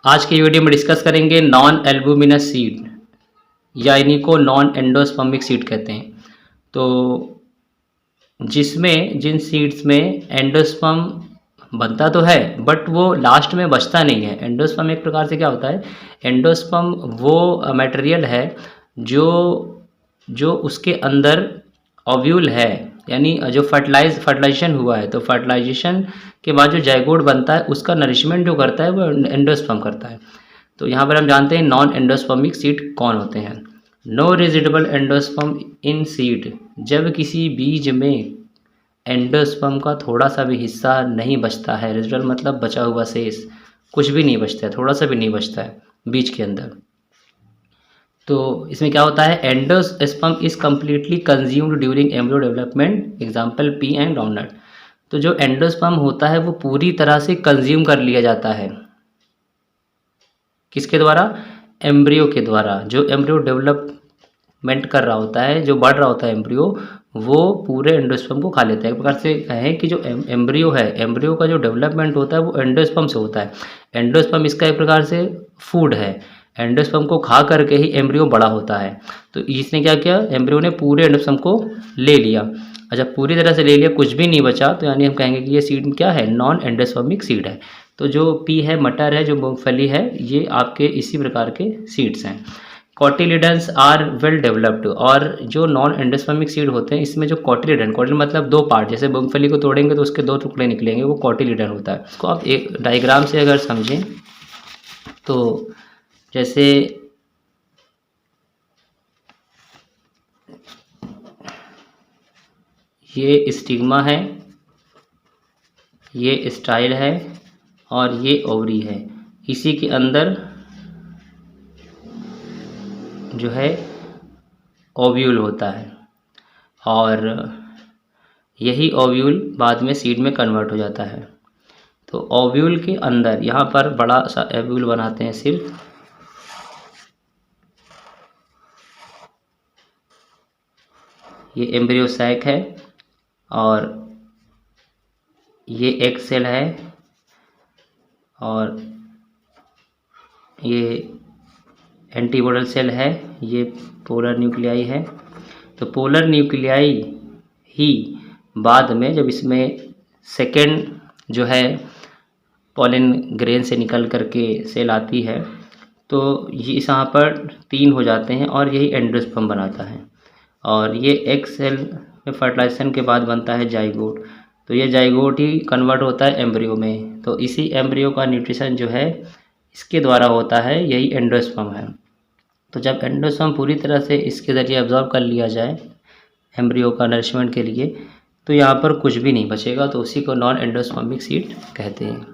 आज की वीडियो में डिस्कस करेंगे नॉन एल्बुमिनस सीड या इन्हीं को नॉन एंडोस्पर्मिक सीड कहते हैं। तो जिसमें जिन सीड्स में एंडोस्पर्म बनता तो है बट वो लास्ट में बचता नहीं है। एंडोस्पर्म एक प्रकार से क्या होता है, एंडोस्पर्म वो मटेरियल है जो जो उसके अंदर ओव्यूल है, यानी जो फर्टिलाइजेशन हुआ है, तो फर्टिलाइजेशन के बाद जो जाइगोट बनता है उसका नरिशमेंट जो करता है वो एंडोस्पर्म करता है। तो यहाँ पर हम जानते हैं नॉन एंडोस्पर्मिक सीड कौन होते हैं। नो रेजिडबल एंडोस्पर्म इन सीड, जब किसी बीज में एंडोस्पर्म का थोड़ा सा भी हिस्सा नहीं बचता है, रेजिडुअल मतलब बचा हुआ शेष, कुछ भी नहीं बचता है, थोड़ा सा भी नहीं बचता है बीज के अंदर। तो इसमें क्या होता है, endosperm is completely consumed during embryo development, example P and groundnut. तो जो एंडोस्पर्म होता है वो पूरी तरह से कंज्यूम कर लिया जाता है, किसके द्वारा, एम्ब्रियो के द्वारा। जो एम्ब्रियो डेवलपमेंट कर रहा होता है, जो बढ़ रहा होता है एम्ब्रियो, वो पूरे एंडोस्पर्म को खा लेता है। एक प्रकार से कहें कि जो एम्ब्रियो है, एम्ब्रियो का जो डेवलपमेंट होता है वो एंडोस्पर्म से होता है। एंडोस्पर्म इसका एक प्रकार से फूड है, एंडोस्पर्म को खा करके ही एम्ब्रियो बड़ा होता है। तो इसने क्या किया, एम्ब्रियो ने पूरे एंडोस्पर्म को ले लिया। अच्छा, पूरी तरह से ले लिया, कुछ भी नहीं बचा, तो यानी हम कहेंगे कि ये सीड क्या है, नॉन एंडोस्पर्मिक सीड है। तो जो पी है, मटर है, जो मूंगफली है, ये आपके इसी प्रकार के सीड्स हैं। कॉटिलिडन्स आर वेल डेवलप्ड, और जो नॉन एंडोस्पर्मिक सीड होते हैं इसमें जो कॉटिलिडन, कॉटिल मतलब दो पार्ट, जैसे मूंगफली को तोड़ेंगे तो उसके दो टुकड़े निकलेंगे, वो कॉटिलिडन होता है। इसको आप एक डायग्राम से अगर समझें तो जैसे ये स्टिग्मा है, ये स्टाइल है और ये ओवरी है। इसी के अंदर जो है ओव्यूल होता है और यही ओव्यूल बाद में सीड में कन्वर्ट हो जाता है। तो ओव्यूल के अंदर यहाँ पर बड़ा सा ओव्यूल बनाते हैं सिर्फ, ये एम्ब्रियो सैक है और ये एग सेल है और ये एंटीबॉडल सेल है, ये पोलर न्यूक्लियाई है। तो पोलर न्यूक्लियाई ही बाद में जब इसमें सेकेंड जो है पॉलन ग्रेन से निकल करके सेल आती है, तो ये यहाँ पर 3 हो जाते हैं और यही एंडोस्पर्म बनाता है। और ये एग सेल में फर्टिलाइजेशन के बाद बनता है जाइगोट, तो ये जाइगोट ही कन्वर्ट होता है एम्ब्रियो में। तो इसी एम्ब्रियो का न्यूट्रिशन जो है इसके द्वारा होता है, यही एंडोस्पर्म है। तो जब एंडोस्पर्म पूरी तरह से इसके ज़रिए एब्जॉर्ब कर लिया जाए एम्ब्रियो का नरिशमेंट के लिए, तो यहाँ पर कुछ भी नहीं बचेगा, तो उसी को नॉन एंडोस्पर्मिक सीड कहते हैं।